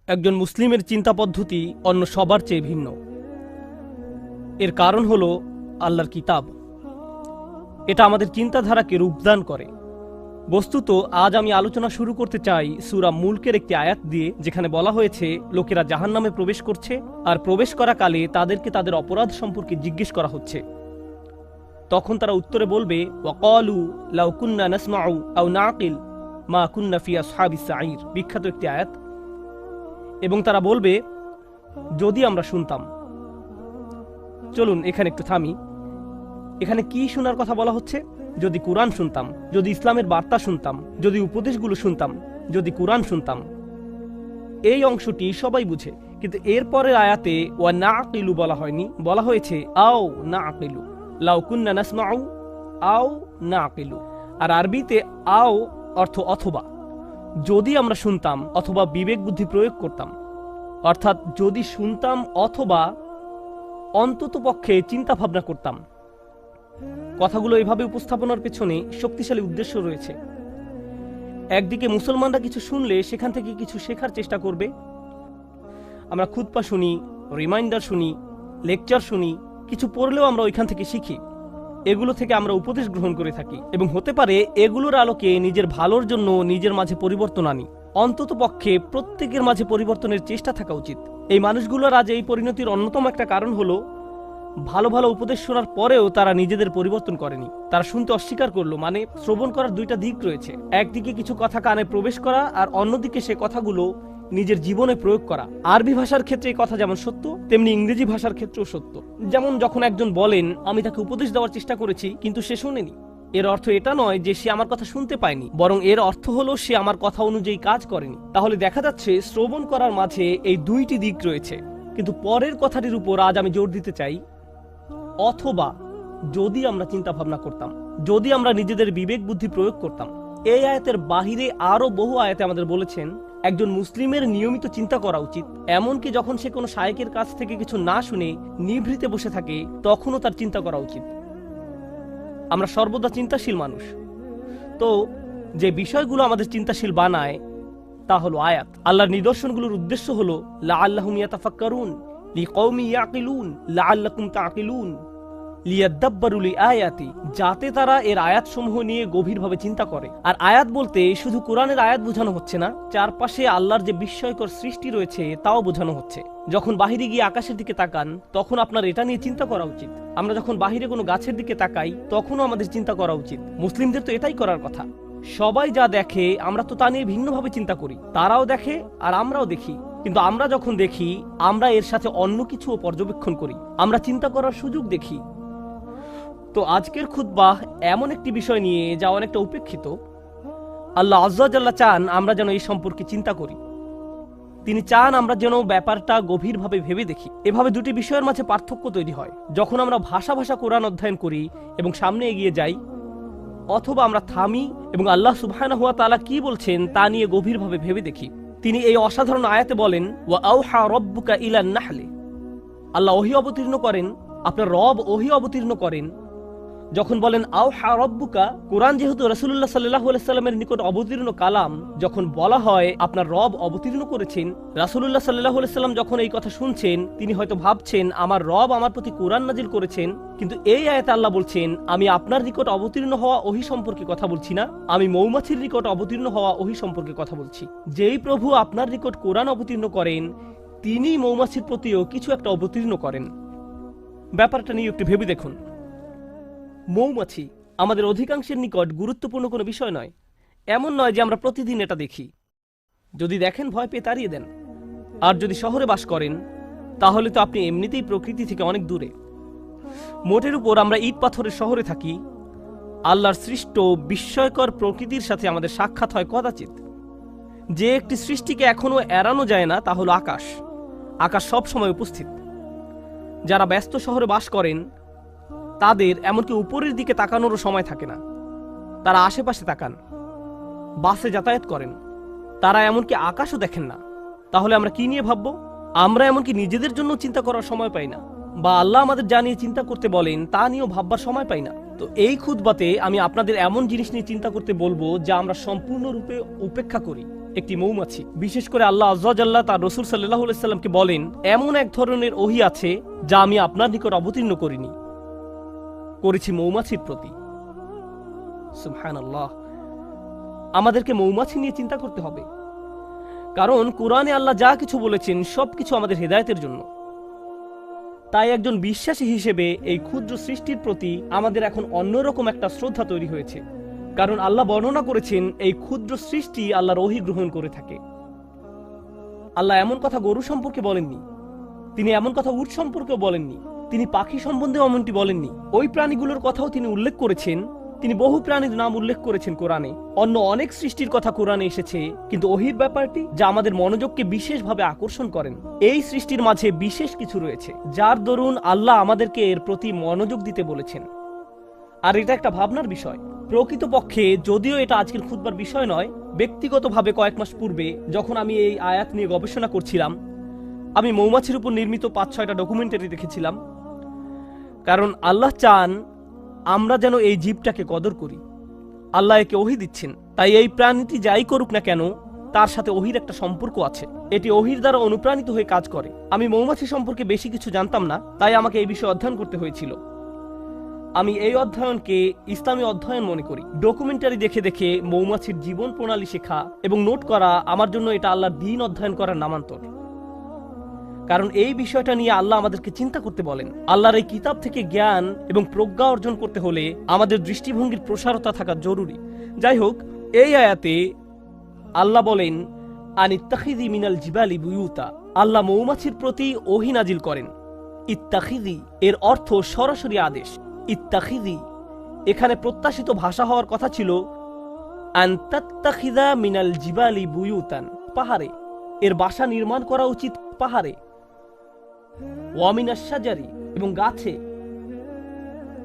একজন মুসলিমের চিন্তা পদ্ধতি অন্য সবার চেয়ে ভিন্ন। এর কারণ হলো আল্লাহর কিতাব। এটা আমাদের চিন্তাধারাকে রূপদান করে। বস্তুত আজ আমি আলোচনা শুরু করতে চাই সূরা মুলকের একটি আয়াত দিয়ে, যেখানে বলা হয়েছে লোকেরা জাহান্নামে প্রবেশ করছে, আর প্রবেশ করা কালে তাদেরকে তাদের অপরাধ সম্পর্কে জিজ্ঞেস করা হচ্ছে। তখন তারা উত্তরে বলবে, ওয়াকালু লাউ কুন্না নাসমাউ আও নাকিল মা কুন্না ফি আসহাবিস সাঈর। বিখ্যাত একটি আয়াত। এবং তারা বলবে, যদি আমরা শুনতাম। চলুন এখানে একটু থামি। এখানে কি শোনার কথা বলা হচ্ছে? যদি কোরআন শুনতাম, যদি ইসলামের বার্তা শুনতাম, যদি উপদেশগুলো শুনতাম, যদি কোরআন শুনতাম। এই অংশটি সবাই বুঝে, কিন্তু এরপরের আয়াতে ওয়া নাকিলু বলা হয়নি, বলা হয়েছে আও নাকিলু, লাউ কুন্না নাসমাউ আও নাকিলু। আর আরবিতে আও অর্থ অথবা, যদি আমরা শুনতাম অথবা বিবেক বুদ্ধি প্রয়োগ করতাম। অর্থাৎ যদি শুনতাম অথবা অন্তত পক্ষে চিন্তা ভাবনা করতাম। কথাগুলো এভাবে উপস্থাপনার পেছনে শক্তিশালী উদ্দেশ্য রয়েছে। একদিকে মুসলমানরা কিছু শুনলে সেখান থেকে কিছু শেখার চেষ্টা করবে। আমরা খুতবা শুনি, রিমাইন্ডার শুনি, লেকচার শুনি, কিছু পড়লেও আমরা ওইখান থেকে শিখি। এগুলো থেকে আমরা উপদেশ গ্রহণ করে থাকি এবং হতে পারে এগুলোর আলোকে নিজের ভালোর জন্য নিজের মাঝে পরিবর্তন আনি। অন্তত পক্ষে প্রত্যেকের মাঝে পরিবর্তনের চেষ্টা থাকা উচিত। এই মানুষগুলোর আজ এই পরিণতির অন্যতম একটা কারণ হলো ভালো ভালো উপদেশ শোনার পরেও তারা নিজেদের পরিবর্তন করেনি। তারা শুনতে অস্বীকার করলো। মানে শ্রবণ করার দুইটা দিক রয়েছে। একদিকে কিছু কথা কানে প্রবেশ করা, আর অন্যদিকে সে কথাগুলো নিজের জীবনে প্রয়োগ করা। আরবি ভাষার ক্ষেত্রে এই কথা যেমন সত্য, তেমনি ইংরেজি ভাষার ক্ষেত্রেও সত্য। যেমন যখন একজন বলেন, আমি তাকে উপদেশ দেওয়ার চেষ্টা করেছি কিন্তু সে শোনেনি, এর অর্থ এটা নয় যে সে আমার কথা শুনতে পায়নি, বরং এর অর্থ হলো সে আমার কথা অনুযায়ী কাজ করেনি। তাহলে দেখা যাচ্ছে শ্রবণ করার মাঝে এই দুইটি দিক রয়েছে। কিন্তু পরের কথাটির উপর আজ আমি জোর দিতে চাই, অথবা যদি আমরা চিন্তা ভাবনা করতাম, যদি আমরা নিজেদের বিবেক বুদ্ধি প্রয়োগ করতাম। এই আয়াতের বাহিরে আরো বহু আয়াতে আমাদের বলেছেন একজন মুসলিমের নিয়মিত চিন্তা করা উচিত। এমনকি যখন সে কোনো শায়েকের কাছ থেকে কিছু না শুনে নিভৃতে বসে থাকে, তখনও তার চিন্তা করা উচিত। আমরা সর্বদা চিন্তাশীল মানুষ। তো যে বিষয়গুলো আমাদের চিন্তাশীল বানায় তা হলো আয়াত। আল্লাহর নিদর্শনগুলোর উদ্দেশ্য হলো লাআল্লাহুম ইয়াতাফাক্কারুন লিকওমি ইয়াকিলুন লাআল্লাকুম তাকিলুন লিয়াদাব্বারু লিআয়াতি, যাতে তারা এর আয়াতসমূহ নিয়ে গভীরভাবে চিন্তা করে। আর আয়াত বলতে শুধু কোরআনের আয়াত বোঝানো হচ্ছে না, চারপাশে আল্লাহর যে বিস্ময়কর সৃষ্টি রয়েছে তাও বোঝানো হচ্ছে। যখন বাহিরে গিয়ে আকাশের দিকে তাকান, তখন আপনার এটা নিয়ে চিন্তা করা উচিত। আমরা যখন বাহিরে কোনো গাছের দিকে তাকাই, তখনও আমাদের চিন্তা করা উচিত। মুসলিমদের তো এটাই করার কথা। সবাই যা দেখে আমরা তো তা নিয়ে ভিন্নভাবে চিন্তা করি। তারাও দেখে আর আমরাও দেখি, কিন্তু আমরা যখন দেখি আমরা এর সাথে অন্য কিছুও পর্যবেক্ষণ করি। আমরা চিন্তা করার সুযোগ দেখি। তো আজকের খুতবাহ এমন একটি বিষয় নিয়ে যা অনেকটা উপেক্ষিত। আল্লাহ আজ্জা জাল্লা চান আমরা যেন এই সম্পর্কে চিন্তা করি। তিনি চান আমরা যেন ব্যাপারটা গভীরভাবে ভেবে দেখি। এভাবে দুটি বিষয়ের মাঝে পার্থক্য তৈরি হয় যখন আমরা ভাষা ভাষা কোরআন অধ্যয়ন করি এবং সামনে এগিয়ে যাই, অথবা আমরা থামি এবং আল্লাহ সুবহানাহু ওয়া তাআলা কি বলছেন তা নিয়ে গভীরভাবে ভেবে দেখি। তিনি এই অসাধারণ আয়াতে বলেন, ওয়া আওহা রাব্বুকা ইলান নাহলি। আল্লাহ ওহী অবতীর্ণ করেন, আপনার রব ওহী অবতীর্ণ করেন। যখন বলেন আওহা রাব্বুকা, কোরআন যেহেতু রাসূলুল্লাহ সাল্লাল্লাহু আলাইহি সাল্লামের নিকট অবতীর্ণ কালাম, যখন বলা হয় আপনার রব অবতীর্ণ করেছেন, রাসূলুল্লাহ সাল্লাল্লাহু আলাইহি সাল্লাম যখন এই কথা শুনছেন, তিনি হয়তো ভাবছেন আমার রব আমার প্রতি কোরআন নাজিল করেছেন। কিন্তু এই আয়াতে আল্লাহ বলছেন, আমি আপনার নিকট অবতীর্ণ হওয়া ওহী সম্পর্কে কথা বলছি না, আমি মৌমাছির নিকট অবতীর্ণ হওয়া ওহী সম্পর্কে কথা বলছি। যেই প্রভু আপনার নিকট কোরআন অবতীর্ণ করেন, তিনি মৌমাছির প্রতিও কিছু একটা অবতীর্ণ করেন। ব্যাপারটা নিয়ে একটু ভেবে দেখুন। মৌমাছি আমাদের অধিকাংশের নিকট গুরুত্বপূর্ণ কোনো বিষয় নয়। এমন নয় যে আমরা প্রতিদিন এটা দেখি। যদি দেখেন ভয় পেয়ে তাড়িয়ে দেন। আর যদি শহরে বাস করেন, তাহলে তো আপনি এমনিতেই প্রকৃতি থেকে অনেক দূরে। মোটের উপর আমরা ইট পাথরের শহরে থাকি। আল্লাহর সৃষ্ট বিস্ময়কর প্রকৃতির সাথে আমাদের সাক্ষাৎ হয় কদাচিৎ। যে একটি সৃষ্টিকে এখনো এড়ানো যায় না তা হলো আকাশ। আকাশ সব সময় উপস্থিত। যারা ব্যস্ত শহরে বাস করেন তাদের এমনকি উপরের দিকে তাকানোরও সময় থাকে না। তারা আশেপাশে তাকান, বাসে যাতায়াত করেন, তারা এমনকি আকাশও দেখেন না। তাহলে আমরা কি নিয়ে ভাববো? আমরা এমনকি নিজেদের জন্য চিন্তা করার সময় পাই না, বা আল্লাহ আমাদের যা নিয়ে চিন্তা করতে বলেন তা নিয়েও ভাববার সময় পাই না। তো এই খুতবাতে আমি আপনাদের এমন জিনিস নিয়ে চিন্তা করতে বলবো যা আমরা সম্পূর্ণরূপে উপেক্ষা করি। একটি মৌমাছি। বিশেষ করে আল্লাহ আযজা ওয়া জাল্লা তার রাসূল সাল্লাল্লাহু আলাইহি সাল্লামকে বলেন, এমন এক ধরনের ওহী আছে যা আমি আপনার নিকট অবতীর্ণ করেছি মৌমাছির প্রতি। সুবহানাল্লাহ। আমাদেরকে মৌমাছি নিয়ে চিন্তা করতে হবে, কারণ কোরআনে আল্লাহ যা কিছু বলেছেন সবকিছু আমাদের হেদায়েতের জন্য। তাই একজন বিশ্বাসী হিসেবে এই ক্ষুদ্র সৃষ্টির প্রতি আমাদের এখন অন্যরকম একটা শ্রদ্ধা তৈরি হয়েছে, কারণ আল্লাহ বর্ণনা করেছেন এই ক্ষুদ্র সৃষ্টি আল্লাহর ওহী গ্রহণ করে থাকে। আল্লাহ এমন কথা গরু সম্পর্কে বলেননি, তিনি এমন কথা উট সম্পর্কেও বলেননি, তিনি পাখি সম্বন্ধেও এমনটি বলেননি। ওই প্রাণীগুলোর কথাও তিনি উল্লেখ করেছেন, তিনি বহু প্রাণীর নাম উল্লেখ করেছেন কোরআনে। অন্য অনেক সৃষ্টির কথা কোরআনে এসেছে, কিন্তু ওহীর ব্যাপারটি যা আমাদের মনোযোগকে বিশেষভাবে আকর্ষণ করেন, এই সৃষ্টির মাঝে বিশেষ কিছু রয়েছে যার দরুন আল্লাহ আমাদেরকে এর প্রতি মনোযোগ দিতে বলেছেন। আর এটা একটা ভাবনার বিষয়। প্রকৃতপক্ষে যদিও এটা আজকের খুতবার বিষয় নয়, ব্যক্তিগতভাবে কয়েক মাস পূর্বে যখন আমি এই আয়াত নিয়ে গবেষণা করছিলাম, আমি মৌমাছির উপর নির্মিত 5-6টা ডকুমেন্টারি দেখেছিলাম। কারণ আল্লাহ চান আমরা যেন এই জীবটাকে কদর করি। আল্লাহ একে ওহী দিচ্ছেন, তাই এই প্রাণীটি যাই করুক না কেন তার সাথে ওহীর একটা সম্পর্ক আছে। এটি ওহীর দ্বারা অনুপ্রাণিত হয়ে কাজ করে। আমি মৌমাছি সম্পর্কে বেশি কিছু জানতাম না, তাই আমাকে এই বিষয়ে অধ্যয়ন করতে হয়েছিল। আমি এই অধ্যয়নকে ইসলামী অধ্যয়ন মনে করি। ডকুমেন্টারি দেখে দেখে মৌমাছির জীবন প্রণালী শেখা এবং নোট করা আমার জন্য এটা আল্লাহর দ্বীন অধ্যয়ন করার নামান্তর। কারণ এই বিষয়টা নিয়ে আল্লাহ আমাদেরকে চিন্তা করতে বলেন। আল্লাহর এই কিতাব থেকে জ্ঞান এবং প্রজ্ঞা অর্জন করতে হলে আমাদের দৃষ্টিভঙ্গির প্রসারতা থাকা জরুরি। যাই হোক, এই আয়াতে আল্লাহ বলেন, আনিত্তাখিযি মিনাল জিবালি বুয়ুতা। আল্লাহ মৌমাছির প্রতি ওহী নাজিল করেন। ইত্তাখিযি এর অর্থ সরাসরি আদেশ। ইত্তাখিযি এখানে প্রত্যাশিত ভাষা হওয়ার কথা ছিল আনতাত্তাখিযা মিনাল জিবালি বুয়ুতান, পাহাড়ে। এর বাসা নির্মাণ করা উচিত পাহাড়ে। ওয়া মিনাশ শাজারি এবং গাছে।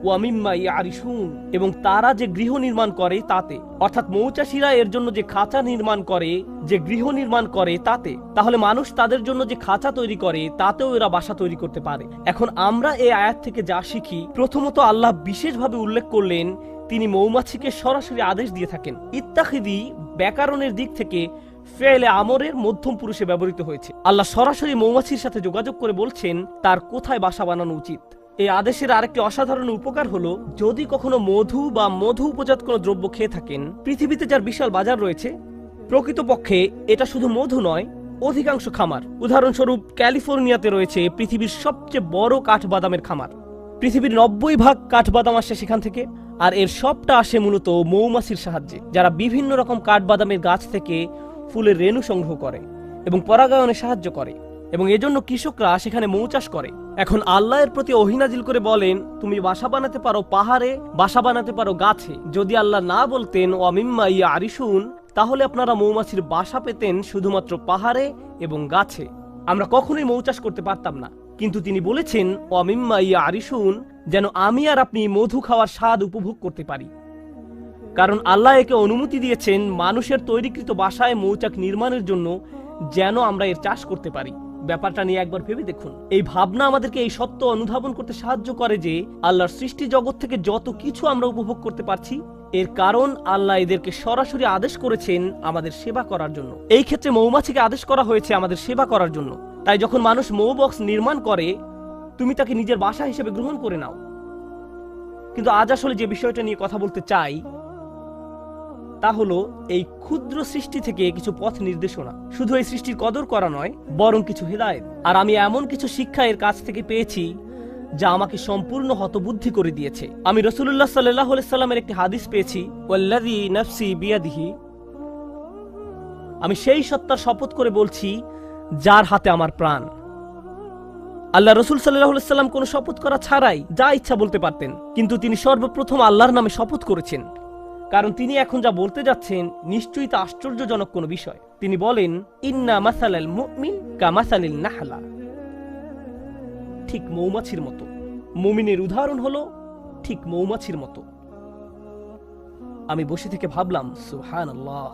ওয়া মিম্মা ইয়ারিশুন এবং তারা যে গৃহ নির্মাণ করে তাতে। অর্থাৎ মৌচাষীরা এর জন্য যে খাঁচা নির্মাণ করে, যে গৃহ নির্মাণ করে তাতে। তাহলে মানুষ তাদের জন্য যে খাঁচা তৈরি করে তাতেও এরা বাসা তৈরি করতে পারে। এখন আমরা এই আয়াত থেকে যা শিখি, প্রথমত আল্লাহ বিশেষভাবে উল্লেখ করলেন তিনি মৌমাছিকে সরাসরি আদেশ দিয়ে থাকেন। ইত্তাখিযি ব্যাকরণের দিক থেকে ফেলে আমরের মধ্যম পুরুষে ব্যবহৃত হয়েছে। আল্লাহ সরাসরি মৌমাছির সাথে যোগাযোগ করে বলছেন তার কোথায় বাসা বানানো উচিত। এই আদেশের আরেকটি অসাধারণ উপকার হলো, যদি কখনো মধু বা মধু উপজাত কোনো দ্রব্য খেয়ে থাকেন, পৃথিবীতে যার বিশাল বাজার রয়েছে, প্রকৃতপক্ষে এটা শুধু মধু নয়, অধিকাংশ খামার। উদাহরণস্বরূপ ক্যালিফোর্নিয়াতে রয়েছে পৃথিবীর সবচেয়ে বড় কাঠবাদামের খামার। পৃথিবীর 90% কাঠবাদাম আসে সেখান থেকে, আর এর সবটা আসে মূলত মৌমাছির সাহায্যে, যারা বিভিন্ন রকম কাঠবাদামের গাছ থেকে ফুলের রেণু সংগ্রহ করে এবং পরাগায়নে সাহায্য করে, এবং এজন্য কৃষকরা সেখানে মৌ চাষ করে। এখন আল্লাহর প্রতি ওহী নাজিল করে বলেন তুমি বাসা বানাতে পারো পাহাড়ে, বাসা বানাতে পারো গাছে। যদি আল্লাহ না বলতেন ওয়া মিম্মা ইয়ারিশুন, তাহলে আপনারা মৌমাছির বাসা পেতেন শুধুমাত্র পাহাড়ে এবং গাছে। আমরা কখনোই মৌ চাষ করতে পারতাম না। কিন্তু তিনি বলেছেন ওয়া মিম্মা ইয়ারিশুন, যেন আমি আর আপনি মধু খাওয়ার স্বাদ উপভোগ করতে পারি। কারণ আল্লাহ একে অনুমতি দিয়েছেন মানুষের তৈরিকৃত বাসায় মৌচাক নির্মাণের জন্য, যেন আমরা এর চাষ করতে পারি। ব্যাপারটা নিয়ে একবার ভেবে দেখুন। এই ভাবনা আমাদেরকে এই সত্য অনুধাবন করতে সাহায্য করে যে আল্লাহর সৃষ্টি জগৎ থেকে যত কিছু আমরা উপভোগ করতে পারছি, এর কারণ আল্লাহ এদেরকে সরাসরি আদেশ করেছেন আমাদের সেবা করার জন্য। এই ক্ষেত্রে মৌমাছিকে আদেশ করা হয়েছে আমাদের সেবা করার জন্য। তাই যখন মানুষ মৌ বক্স নির্মাণ করে, তুমি তাকে নিজের বাসা হিসেবে গ্রহণ করে নাও। কিন্তু আজ আসলে যে বিষয়টা নিয়ে কথা বলতে চাই তা হলো এই ক্ষুদ্র সৃষ্টি থেকে কিছু পথ নির্দেশনা। শুধু এই সৃষ্টির কদর করা নয়, বরং কিছু হেদায়েত। আর আমি এমন কিছু শিক্ষা এর কাছ থেকে পেয়েছি যা আমাকে সম্পূর্ণ হতবুদ্ধি করে দিয়েছে। আমি রাসূলুল্লাহ সাল্লাল্লাহু আলাইহি সাল্লামের একটি হাদিস পেয়েছি, ওয়াল্লাযী নাফসি বিয়াদিহি, আমি সেই সত্তার শপথ করে বলছি যার হাতে আমার প্রাণ। আল্লাহ রাসূল সাল্লাল্লাহু আলাইহি সাল্লাম কোনো শপথ করা ছাড়াই যা ইচ্ছা বলতে পারতেন, কিন্তু তিনি সর্বপ্রথম আল্লাহর নামে শপথ করেছেন, কারণ তিনি এখন যা বলতে যাচ্ছেন নিশ্চয়ই তা আশ্চর্যজনক কোনো বিষয়। তিনি বলেন ইন্না মাসালাল মুমিন কামাসালিল নাহলা, ঠিক মৌমাছির মতো। মুমিনের উদাহরণ হলো ঠিক মৌমাছির মতো। আমি বসে থেকে ভাবলাম সুবহানাল্লাহ,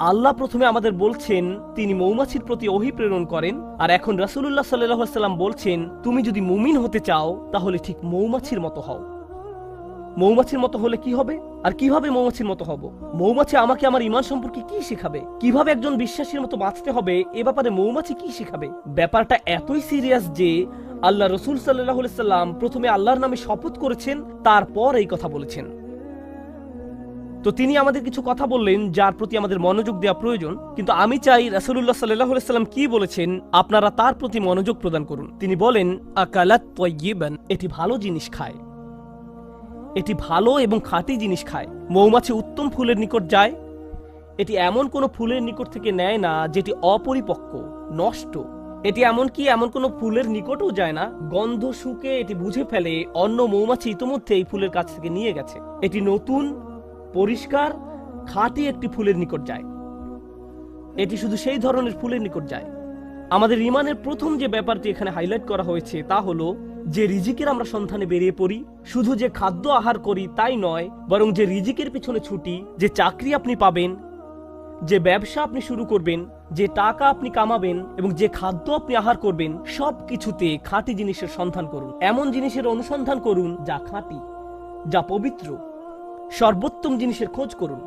আল্লাহ প্রথমে আমাদের বলছেন তিনি মৌমাছির প্রতি ওহী প্রেরণ করেন, আর এখন রাসূলুল্লাহ সাল্লাল্লাহু আলাইহি সাল্লাম বলছেন তুমি যদি মুমিন হতে চাও তাহলে ঠিক মৌমাছির মতো হও। মৌমাছির মতো হলে কি হবে? আর কিভাবে মৌমাছির মতো হব? মৌমাছি আমাকে আমার ঈমান সম্পর্কে কি শেখাবে? কিভাবে একজন বিশ্বাসীর মতো বাঁচতে হবে এ ব্যাপারে মৌমাছি কি শেখাবে? ব্যাপারটা এতই সিরিয়াস যে আল্লাহ রাসূল সাল্লাল্লাহু আলাইহি সাল্লাম প্রথমে আল্লাহর নামে শপথ করেছেন, তারপর এই কথা বলেছেন। তো তিনি আমাদের কিছু কথা বললেন যার প্রতি আমাদের মনোযোগ দেওয়া প্রয়োজন, কিন্তু আমি চাই রাসূলুল্লাহ সাল্লাল্লাহু আলাইহি সাল্লাম কি বলেছেন আপনারা তার প্রতি মনোযোগ প্রদান করুন। তিনি বলেন, আকালাত তাইয়িবান, এটি ভালো জিনিস খায়, এটি ভালো এবং খাঁটি জিনিস খায়। মৌমাছি উত্তম ফুলের নিকট যায়, এটি এমন কোনো ফুলের নিকট থেকে নেয় না যেটি অপরিপক্ক, নষ্ট। এটি এমন কোনো ফুলের নিকটও যায় না, গন্ধ শুকে এটি বুঝে ফেলে অন্য মৌমাছি ইতোমধ্যে এই ফুলের কাছ থেকে নিয়ে গেছে। এটি নতুন, পরিষ্কার, খাঁটি একটি ফুলের নিকট যায়। এটি শুধু সেই ধরনের ফুলের নিকট যায়। আমাদের ঈমানের প্রথম যে ব্যাপারটি এখানে হাইলাইট করা হয়েছে তা হলো যে রিজিকের আমরা সন্ধানে বেরিয়ে পড়ি, শুধু যে খাদ্য আহার করি তাই নয়, বরং যে রিজিকের পিছনে ছুটি, যে চাকরি আপনি পাবেন, যে ব্যবসা আপনি শুরু করবেন, যে টাকা আপনি কামাবেন এবং যে খাদ্য আপনি আহার করবেন, সব কিছুতে খাঁটি জিনিসের সন্ধান করুন। এমন জিনিসের অনুসন্ধান করুন যা খাঁটি, যা পবিত্র, সর্বোত্তম জিনিসের খোঁজ করুন।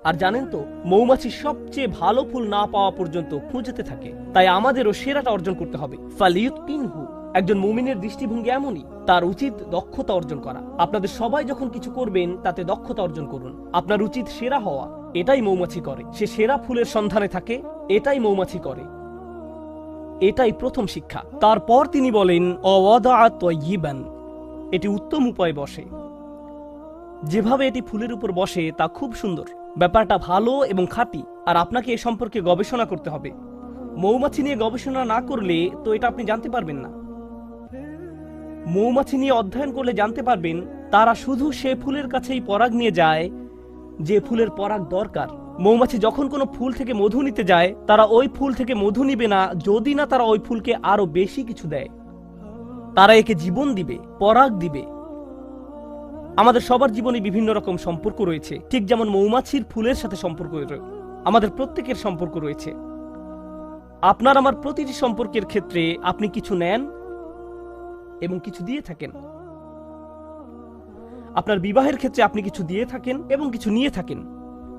আর জানেন তো, মৌমাছি সবচেয়ে ভালো ফুল না পাওয়া পর্যন্ত খুঁজতে থাকে। তাই আমাদেরও সেরাটা অর্জন করতে হবে। ফালিয়ুতকিনহু, একজন মুমিনের দৃষ্টিভঙ্গি এমনই, তার উচিত দক্ষতা অর্জন করা। আপনাদের সবাই যখন কিছু করবেন তাতে দক্ষতা অর্জন করুন। আপনার উচিত সেরা হওয়া, এটাই মৌমাছি করে। সে সেরা ফুলের সন্ধানে থাকে, এটাই মৌমাছি করে। এটাই প্রথম শিক্ষা। তারপর তিনি বলেন, অওয়াদাআ তাইয়িবান, এটি উত্তম উপায়ে বসে। যেভাবে এটি ফুলের উপর বসে তা খুব সুন্দর। ব্যাপারটা ভালো এবং খাঁটি। আর আপনাকে এ সম্পর্কে গবেষণা করতে হবে। মৌমাছি নিয়ে গবেষণা না করলে তো এটা আপনি জানতে পারবেন না। মৌমাছি নিয়ে অধ্যয়ন করলে জানতে পারবেন তারা শুধু সে ফুলের কাছেই পরাগ নিয়ে যায় যে ফুলের পরাগ দরকার। মৌমাছি যখন কোনো ফুল থেকে মধু নিতে যায়, তারা ওই ফুল থেকে মধু নিবে না যদি না তারা ওই ফুলকে আরো বেশি কিছু দেয়। তারা একে জীবন দিবে, পরাগ দিবে। আমাদের সবার জীবনে বিভিন্ন রকম সম্পর্ক রয়েছে, ঠিক যেমন মৌমাছির ফুলের সাথে সম্পর্ক আমাদের প্রত্যেকের সম্পর্ক রয়েছে। আপনার আমার প্রতিটি সম্পর্কের ক্ষেত্রে আপনি কিছু নেন এবং কিছু দিয়ে থাকেন। আপনার বিবাহের ক্ষেত্রে আপনি কিছু দিয়ে থাকেন এবং কিছু নিয়ে থাকেন।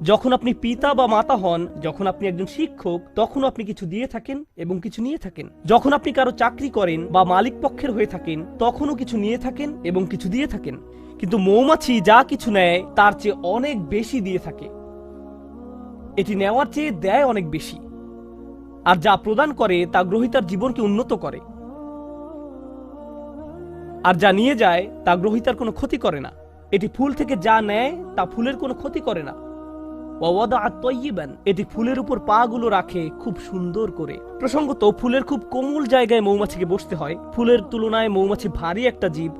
যখন আপনি পিতা বা মাতা হন, যখন আপনি একজন শিক্ষক, তখন আপনি কিছু দিয়ে থাকেন এবং কিছু নিয়ে থাকেন। যখন আপনি কারো চাকরি করেন বা মালিক পক্ষের হয়ে থাকেন, তখনও কিছু নিয়ে থাকেন এবং কিছু দিয়ে থাকেন। কিন্তু মৌমাছি যা কিছু নেয় তার চেয়ে অনেক বেশি দিয়ে থাকে। এটি নেওয়ার চেয়ে দেয় অনেক বেশি। আর যা প্রদান করে তা গ্রহীতার জীবনকে উন্নত করে। আর যা নিয়ে যায় তা গ্রহীতার কোনো ক্ষতি করে না। এটি ফুল থেকে যা নেয় তা ফুলের কোনো ক্ষতি করে না। ওয়াদাআ তাইয়িবান, এটি ফুলের উপর পা গুলো রাখে খুব সুন্দর করে। প্রসঙ্গত, ফুলের খুব কোমল জায়গায় মৌমাছিকে বসতে হয়। ফুলের তুলনায় মৌমাছি ভারী একটা জীব।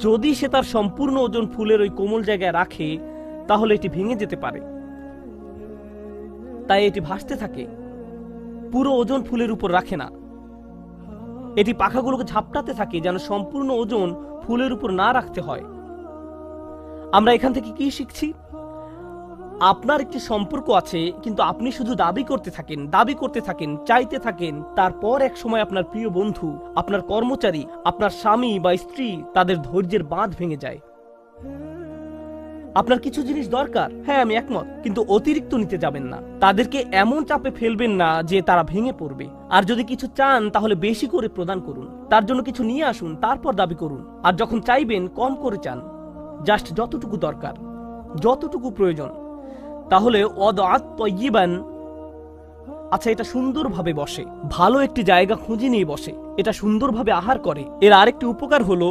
যদি সে তার সম্পূর্ণ ওজন ফুলের ওই কোমল জায়গায় রাখে তাহলে এটি ভেঙে যেতে পারে। তাই এটি ভাসতে থাকে, পুরো ওজন ফুলের উপর রাখে না। এটি পাখাগুলোকে ঝাপটাতে থাকে যেন সম্পূর্ণ ওজন ফুলের উপর না রাখতে হয়। আমরা এখান থেকে কি শিখছি? আপনার একটি সম্পর্ক আছে, কিন্তু আপনি শুধু দাবি করতে থাকেন, চাইতে থাকেন। তারপর এক সময় আপনার প্রিয় বন্ধু, আপনার কর্মচারী, আপনার স্বামী বা স্ত্রী, তাদের ধৈর্যের বাঁধ ভেঙে যায়। আপনার কিছু জিনিস দরকার, হ্যাঁ আমি একমত, কিন্তু অতিরিক্ত নিতে যাবেন না। তাদেরকে এমন চাপে ফেলবেন না যে তারা ভেঙে পড়বে। আর যদি কিছু চান তাহলে বেশি করে প্রদান করুন। তার জন্য কিছু নিয়ে আসুন, তারপর দাবি করুন। আর যখন চাইবেন কম করে চান, জাস্ট যতটুকু দরকার, যতটুকু প্রয়োজন। তাহলে ওয়াদাআ তাইয়িবান, আচ্ছা এটা সুন্দরভাবে বসে, ভালো একটি জায়গা খুঁজে নিয়ে বসে, এটা সুন্দরভাবে আহার করে। এর আরেকটি উপকার হলো,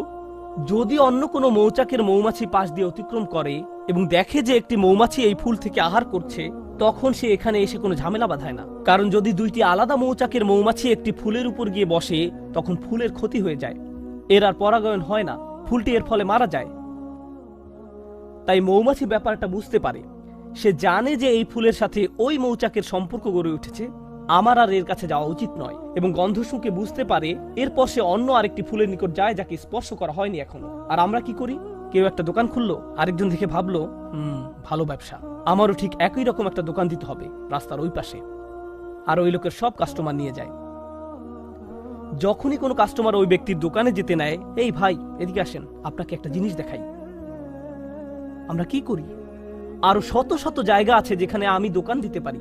যদি অন্য কোনো মৌচাকের মৌমাছি পাশ দিয়ে অতিক্রম করে এবং দেখে যে একটি মৌমাছি এই ফুল থেকে আহার করছে, তখন সে এখানে এসে কোনো ঝামেলা বাঁধায় না। কারণ যদি দুইটি আলাদা মৌচাকের মৌমাছি একটি ফুলের উপর গিয়ে বসে, তখন ফুলের ক্ষতি হয়ে যায়, এর আর পরাগায়ন হয় না, ফুলটি এর ফলে মারা যায়। তাই মৌমাছি ব্যাপারটা বুঝতে পারে। সে জানে যে এই ফুলের সাথে ওই মৌচাকের সম্পর্ক গড়ে উঠেছে, আমার আর এর কাছে যাওয়া উচিত নয়। এবং গন্ধ শুঁকে বুঝতে পারে, এরপর সে অন্য আরেকটি ফুলের নিকট যায় যাকে স্পর্শ করা হয়নি এখনো। আর আমরা কি করি? কেউ একটা দোকান খুললো, আরেকজন দেখে ভাবলো ভালো ব্যবসা, আমারও ঠিক একই রকম একটা দোকান দিতে হবে রাস্তার ওই পাশে। আর ওই লোকের সব কাস্টমার নিয়ে যায়। যখনই কোনো কাস্টমার ওই ব্যক্তির দোকানে যেতে নেয়, এই ভাই এদিকে আসেন, আপনাকে একটা জিনিস দেখাই, আমরা কি করি? আরো শত শত জায়গা আছে যেখানে আমি দোকান দিতে পারি।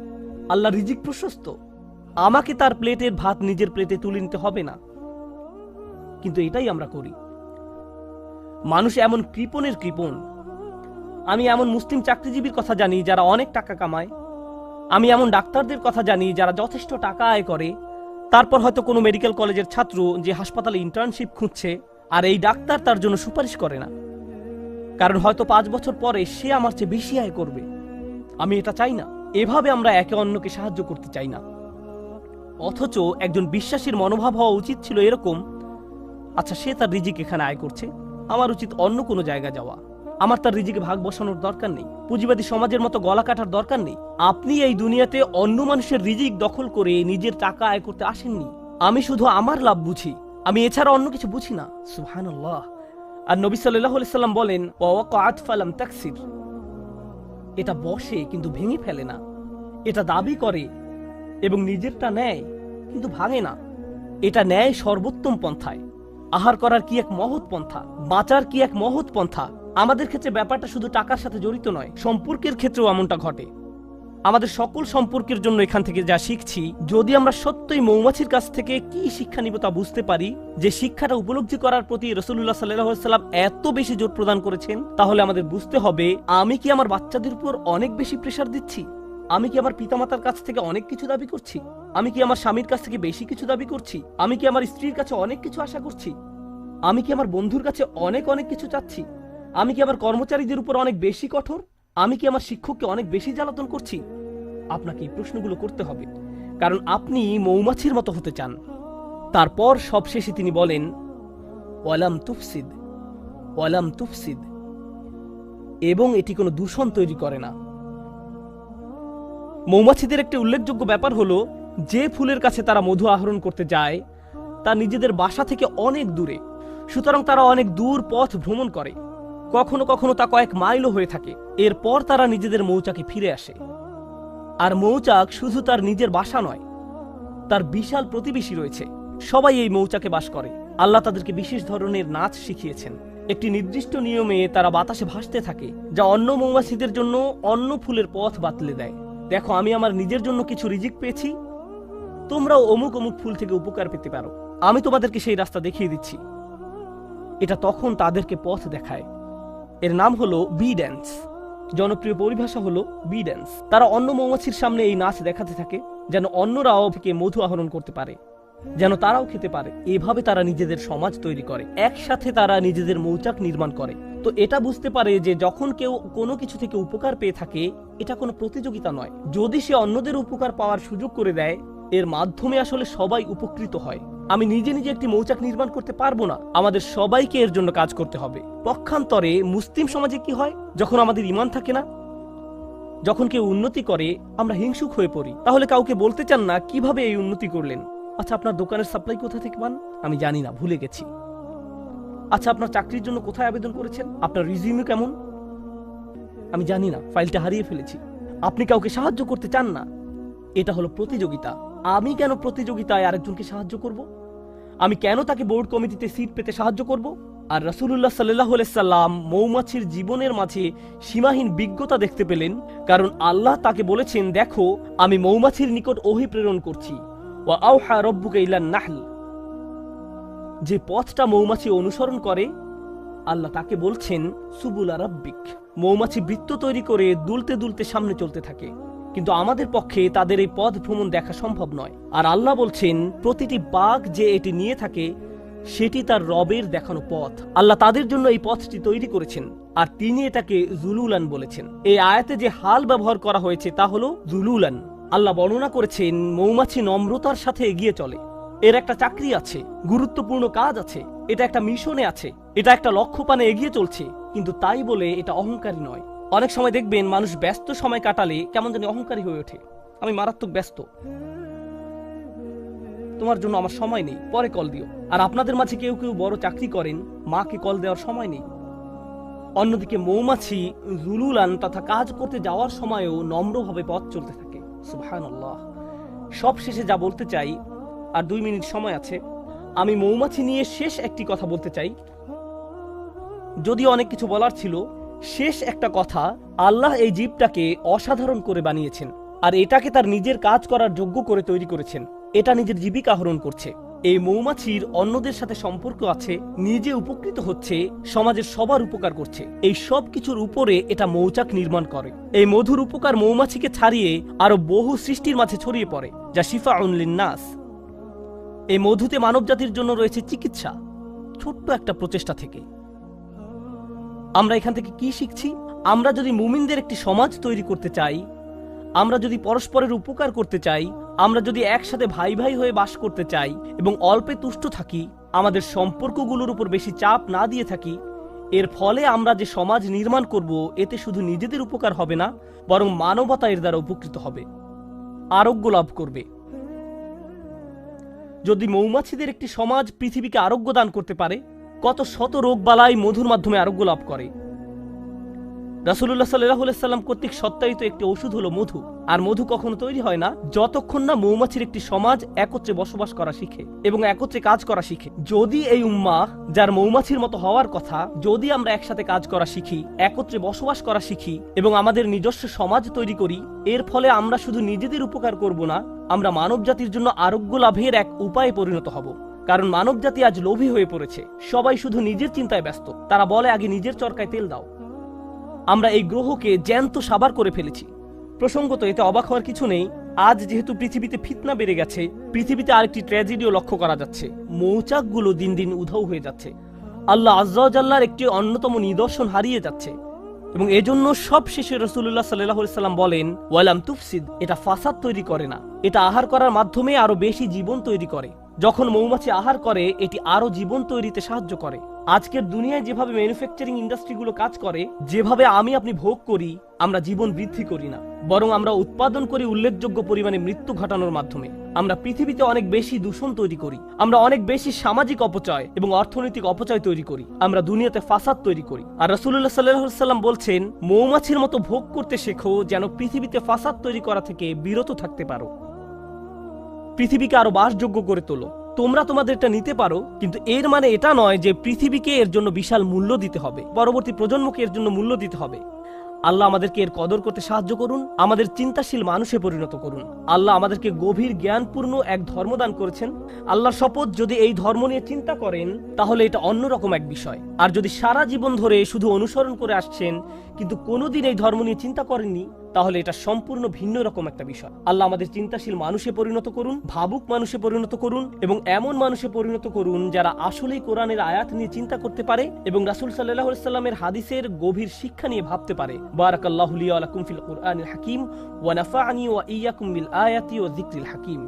আল্লাহ রিজিক প্রশস্ত, আমাকে তার প্লেটের ভাত নিজের প্লেটে তুলে নিতে হবে না, কিন্তু এটাই আমরা করি। মানুষ এমন কৃপণের কৃপণ। আমি এমন মুসলিম চাকরিজীবীর কথা জানি যারা অনেক টাকা কামায়, আমি এমন ডাক্তারদের কথা জানি যারা যথেষ্ট টাকা আয় করে, তারপর হয়তো কোনো মেডিকেল কলেজের ছাত্র যে হাসপাতালে ইন্টার্নশিপ খুঁজছে, আর এই ডাক্তার তার জন্য সুপারিশ করে না, কারণ হয়তো 5 বছর পরে সে আমার চেয়ে বেশি আয় করবে। আমি এটা চাই না। এভাবে আমরা একে অন্যকে সাহায্য করতে চাই না। অথচ একজন বিশ্বাসীর মনোভাব হওয়া উচিত ছিল এরকম, আচ্ছা সে তার রিজিক এখানে আয় করছে, আমার উচিত অন্য কোনো জায়গা যাওয়া, আমার তার রিজিকে ভাগ বসানোর দরকার নেই, পুঁজিবাদী সমাজের মতো গলা কাটার দরকার নেই। আপনি এই দুনিয়াতে অন্য মানুষের রিজিক দখল করে নিজের টাকা আয় করতে আসেননি। আমি শুধু আমার লাভ বুঝি, আমি এছাড়া অন্য কিছু বুঝি না। সুবহানাল্লাহ। আর নবী সাল্লাল্লাহু আলাইহি সাল্লাম বলেন, ওয়াকাত ফালাম তাকসির, এটা বসে কিন্তু ভেঙে ফেলে না, এটা দাবি করে এবং নিজেরটা নেয় কিন্তু ভাঙে না, এটা নেয় সর্বোত্তম পন্থায়। আহার করার কি এক মহৎ পন্থা, বাঁচার কি এক মহৎ পন্থা। আমাদের ক্ষেত্রে ব্যাপারটা শুধু টাকার সাথে জড়িত নয়, সম্পর্কের ক্ষেত্রেও এমনটা ঘটে। আমাদের সকল সম্পর্কের জন্য এখান থেকে যা শিখছি, যদি আমরা সত্যই মৌমাছির কাছ থেকে কি শিক্ষা নিব তা বুঝতে পারি, যে শিক্ষাটা উপলব্ধি করার প্রতি রাসূলুল্লাহ সাল্লাল্লাহু আলাইহি ওয়াসাল্লাম এত বেশি জোর প্রদান করেছেন, তাহলে আমাদের বুঝতে হবে আমি কি আমার বাচ্চাদের উপর অনেক বেশি প্রেসার দিচ্ছি? আমি কি আমার পিতামাতার কাছ থেকে অনেক কিছু দাবি করছি? আমি কি আমার স্বামীর কাছ থেকে বেশি কিছু দাবি করছি? আমি কি আমার স্ত্রীর কাছে অনেক কিছু আশা করছি? আমি কি আমার বন্ধুর কাছে অনেক অনেক কিছু চাচ্ছি? আমি কি আমার কর্মচারীদের উপর অনেক বেশি কঠোর? আমি কি আমার শিক্ষককে অনেক বেশি জ্বালাতন করছি? আপনাকে এই প্রশ্নগুলো করতে হবে, কারণ আপনি মৌমাছির মতো হতে চান। তারপর সবশেষে তিনি বলেন, ওয়ালাম তুফসিদ, ওয়ালাম তুফসিদ, এবং এটি কোনো দূষণ তৈরি করে না। মৌমাছিদের একটি উল্লেখযোগ্য ব্যাপার হলো, যে ফুলের কাছে তারা মধু আহরণ করতে যায় তা নিজেদের বাসা থেকে অনেক দূরে, সুতরাং তারা অনেক দূর পথ ভ্রমণ করে, কখনো কখনো তা কয়েক মাইলও হয়ে থাকে। এরপর তারা নিজেদের মৌচাকে ফিরে আসে। আর মৌচাক শুধু তার নিজের বাসা নয়, তার বিশাল প্রতিবেশী রয়েছে, সবাই এই মৌচাকে বাস করে। আল্লাহ তাদেরকে বিশেষ ধরনের নাচ শিখিয়েছেন। একটি নির্দিষ্ট নিয়মে তারা বাতাসে ভাসতে থাকে, যা অন্য মৌমাছিদের জন্য অন্য ফুলের পথ বাতলে দেয়। দেখো, আমি আমার নিজের জন্য কিছু রিজিক পেয়েছি, তোমরাও অমুক অমুক ফুল থেকে উপকার পেতে পারো, আমি তোমাদেরকে সেই রাস্তা দেখিয়ে দিচ্ছি। এটা তখন তাদেরকে পথ দেখায়। এর নাম হলো বি ড্যান্স। জনপ্রিয় পরিভাষা হলো বি ড্যান্স। তারা অন্য মৌমাছির সামনে এই নাচ দেখাতে থাকে, যেন অন্যরাও থেকে মধু আহরণ করতে পারে, যেন তারাও খেতে পারে। এভাবে তারা নিজেদের সমাজ তৈরি করে, একসাথে তারা নিজেদের মৌচাক নির্মাণ করে। তো এটা বুঝতে পারে যে যখন কেউ কোনো কিছু থেকে উপকার পেয়ে থাকে, এটা কোনো প্রতিযোগিতা নয়। যদি সে অন্যদের উপকার পাওয়ার সুযোগ করে দেয়, এর মাধ্যমে আসলে সবাই উপকৃত হয়। আমি নিজে নিজে একটি মৌচাক নির্মাণ করতে পারবো না, আমাদের সবাইকে এর জন্য কাজ করতে হবে। পক্ষান্তরে মুসলিম সমাজে কি হয়, যখন আমাদের ঈমান থাকে না, যখন কেউ উন্নতি করে আমরা হিংসুক হয়ে পড়ি। তাহলে কাউকে বলতে চান না কিভাবে এই উন্নতি করলেন। আচ্ছা, আপনার দোকানের সাপ্লাই কোথা থেকে পান? আমি জানি না, ভুলে গেছি। আচ্ছা, আপনার চাকরির জন্য কোথায় আবেদন করেছেন? আপনার রিজিউম কেমন? আমি জানি না, ফাইলটা হারিয়ে ফেলেছি। আপনি কাউকে সাহায্য করতে চান না, এটা হলো প্রতিযোগিতা। আমি কেন প্রতিযোগিতায় আরেকজনকে সাহায্য করব? আমি কেন তাকে বোর্ড কমিটিতে সিট পেতে সাহায্য করব? আর রাসূলুল্লাহ সাল্লাল্লাহু আলাইহি সাল্লাম মৌমাছির জীবনের মাঝে সীমাহীন বিজ্ঞতা দেখতে পেলেন, কারণ আল্লাহ তাকে বলেছেন, দেখো আমি মৌমাছির নিকট ওহী প্রেরণ করছি। ওয়া আওহা রাব্বুকা ইলান নাহল, যে পথটা মৌমাছি অনুসরণ করে, আল্লাহ তাকে বলছেন সুবুলা রাব্বিক। মৌমাছি বৃত্ত তৈরি করে দুলতে দুলতে সামনে চলতে থাকে, কিন্তু আমাদের পক্ষে তাদের এই পথ ভ্রমণ দেখা সম্ভব নয়। আর আল্লাহ বলছেন, প্রতিটি বাঘ যে এটি নিয়ে থাকে সেটি তার রবের দেখানো পথ। আল্লাহ তাদের জন্য এই পথটি তৈরি করেছেন, আর তিনি এটাকে জুলুলান বলেছেন। এই আয়াতে যে হাল ব্যবহার করা হয়েছে তা হলো জুলুলান। আল্লাহ বর্ণনা করেছেন, মৌমাছি নম্রতার সাথে এগিয়ে চলে। এর একটা চাকরি আছে, গুরুত্বপূর্ণ কাজ আছে, এটা একটা মিশনে আছে, এটা একটা লক্ষ্য পানে এগিয়ে চলছে, কিন্তু তাই বলে এটা অহংকারী নয়। অনেক সময় দেখবেন মানুষ ব্যস্ত সময় কাটালে কেমন জানি অহংকারী হয়ে ওঠে। আমি মারাত্মক ব্যস্ত, তোমার জন্য আমার সময় নেই, পরে কল দিও। আর আপনাদের মাঝে কেউ কেউ বড় চাকরি করেন, মাকে কল দেওয়ার সময় নেই। অন্যদিকে মৌমাছি জুলুলান তথা কাজ করতে যাওয়ার সময়ও নম্রভাবে পথ চলতে থাকে। সুবহানাল্লাহ। সব শেষে যা বলতে চাই, আর 2 মিনিট সময় আছে, আমি মৌমাছি নিয়ে শেষ একটি কথা বলতে চাই। যদিও অনেক কিছু বলার ছিল, শেষ একটা কথা, আল্লাহ এই জীবটাকে অসাধারণ করে বানিয়েছেন আর এটাকে তার নিজের কাজ করার যোগ্য করে তৈরি করেছেন। এটা নিজের জীবিকা আহরণ করছে। এই মৌমাছির অন্যদের সাথে সম্পর্ক আছে, নিজে উপকৃত হচ্ছে, সমাজের সবার উপকার করছে। এই সব কিছুর উপরে এটা মৌচাক নির্মাণ করে। এই মধুর উপকার মৌমাছিকে ছাড়িয়ে আরো বহু সৃষ্টির মাঝে ছড়িয়ে পড়ে, যা শিফাউন লিন্নাস। এই মধুতে মানবজাতির জন্য রয়েছে চিকিৎসা, ছোট্ট একটা প্রচেষ্টা থেকে। আমরা এখান থেকে কি শিখছি? আমরা যদি মুমিনদের একটি সমাজ তৈরি করতে চাই, আমরা যদি পরস্পরের উপকার করতে চাই, আমরা যদি একসাথে ভাই ভাই হয়ে বাস করতে চাই এবং অল্পে তুষ্ট থাকি, আমাদের সম্পর্কগুলোর উপর বেশি চাপ না দিয়ে থাকি, এর ফলে আমরা যে সমাজ নির্মাণ করব, এতে শুধু নিজেদের উপকার হবে না, বরং মানবতা এর দ্বারা উপকৃত হবে, আরোগ্য লাভ করবে। যদি মৌমাছিদের একটি সমাজ পৃথিবীকে আরোগ্য দান করতে পারে, কত শত রোগ বালাই মধুর মাধ্যমে আরোগ্য লাভ করে। রাসূলুল্লাহ সাল্লাল্লাহু আলাইহি সাল্লাম কর্তৃক সত্যায়িত একটি ওষুধ হলো মধু। আর মধু কখনো তৈরি হয় না যতক্ষণ না মৌমাছির একটি সমাজ একত্রে বসবাস করা শিখে এবং একত্রে কাজ করা শিখে। যদি এই উম্মাহ, যার মৌমাছির মতো হওয়ার কথা, যদি আমরা একসাথে কাজ করা শিখি, একত্রে বসবাস করা শিখি এবং আমাদের নিজস্ব সমাজ তৈরি করি, এর ফলে আমরা শুধু নিজেদের উপকার করব না, আমরা মানব জাতির জন্য আরোগ্য লাভের এক উপায়ে পরিণত হব। কারণ মানব জাতি আজ লোভী হয়ে পড়েছে, সবাই শুধু নিজের চিন্তায় ব্যস্ত। তারা বলে, আগে নিজের চরকায় তেল দাও। আমরা এই গ্রহকে জ্যান্ত সাবার করে ফেলেছি। প্রসঙ্গত, এতে অবাক হওয়ার কিছু নেই। আজ যেহেতু পৃথিবীতে ফিতনা বেড়ে গেছে, পৃথিবীতে আরেকটি ট্র্যাজেডিও লক্ষ্য করা যাচ্ছে। মৌচাকগুলো দিন দিন উধাও হয়ে যাচ্ছে। আল্লাহ আজ্জা ওয়া জাল্লার একটি অন্যতম নিদর্শন হারিয়ে যাচ্ছে এবং এজন্য সব শেষে রাসূলুল্লাহ সাল্লাল্লাহু আলাইহি সাল্লাম বলেন, ওয়ালাম তুফসিদ, এটা ফাসাদ তৈরি করে না, এটা আহার করার মাধ্যমে আরো বেশি জীবন তৈরি করে। যখন মৌমাছি আহার করে, এটি আরো জীবন তৈরিতে সাহায্য করে। আজকের দুনিয়ায় যেভাবে ম্যানুফ্যাকচারিং ইন্ডাস্ট্রিগুলো কাজ করে, যেভাবে আমি আপনি ভোগ করি, আমরা জীবন বৃদ্ধি করি না, বরং আমরা উৎপাদন করি উল্লেখযোগ্য পরিমাণে মৃত্যু ঘটানোর মাধ্যমে। আমরা পৃথিবীতে অনেক বেশি দূষণ তৈরি করি, আমরা অনেক বেশি সামাজিক অপচয় এবং অর্থনৈতিক অপচয় তৈরি করি, আমরা দুনিয়াতে ফাসাদ তৈরি করি। আর রাসূলুল্লাহ সাল্লাল্লাহু আলাইহি সাল্লাম বলছেন, মৌমাছির মতো ভোগ করতে শেখো, যেন পৃথিবীতে ফাসাদ তৈরি করা থেকে বিরত থাকতে পারো। পৃথিবীকে আরো বাসযোগ্য করে তোলো। তোমরা তোমাদেরটা নিতে পারো, কিন্তু এর মানে এটা নয় যে পৃথিবীকে এর জন্য বিশাল মূল্য দিতে হবে, পরবর্তী প্রজন্মকে এর জন্য মূল্য দিতে হবে। আল্লাহ আমাদেরকে এর কদর করতে সাহায্য করুন, আমাদের চিন্তাশীল মানুষে পরিণত করুন। আল্লাহ আমাদেরকে গভীর জ্ঞানপূর্ণ এক ধর্ম দান করেছেন। আল্লাহর শপথ, যদি এই ধর্ম নিয়ে চিন্তা করেন তাহলে এটা অন্যরকম এক বিষয়। আর যদি সারা জীবন ধরে শুধু অনুসরণ করে আসছেন কিন্তু কোনোদিন এই ধর্ম নিয়ে চিন্তা করেননি, তাহলে এটা সম্পূর্ণ ভিন্ন রকম একটা বিষয়। আল্লাহ আমাদের চিন্তাশীল মানুষে পরিণত করুন, ভাবুক মানুষে পরিণত করুন এবং এমন মানুষে পরিণত করুন যারা আসলেই কোরআনের আয়াত নিয়ে চিন্তা করতে পারে এবং রাসূল সাল্লাল্লাহু আলাইহি সাল্লামের হাদিসের গভীর শিক্ষা নিয়ে ভাবতে পারে। বারাকাল্লাহু লি ওয়া লাকুম ফিল কুরআনিল হাকীম ওয়া নাফা'নি ওয়া ইয়্যাকুম বিল আয়াতি ওয়া যিকরিল হাকীম।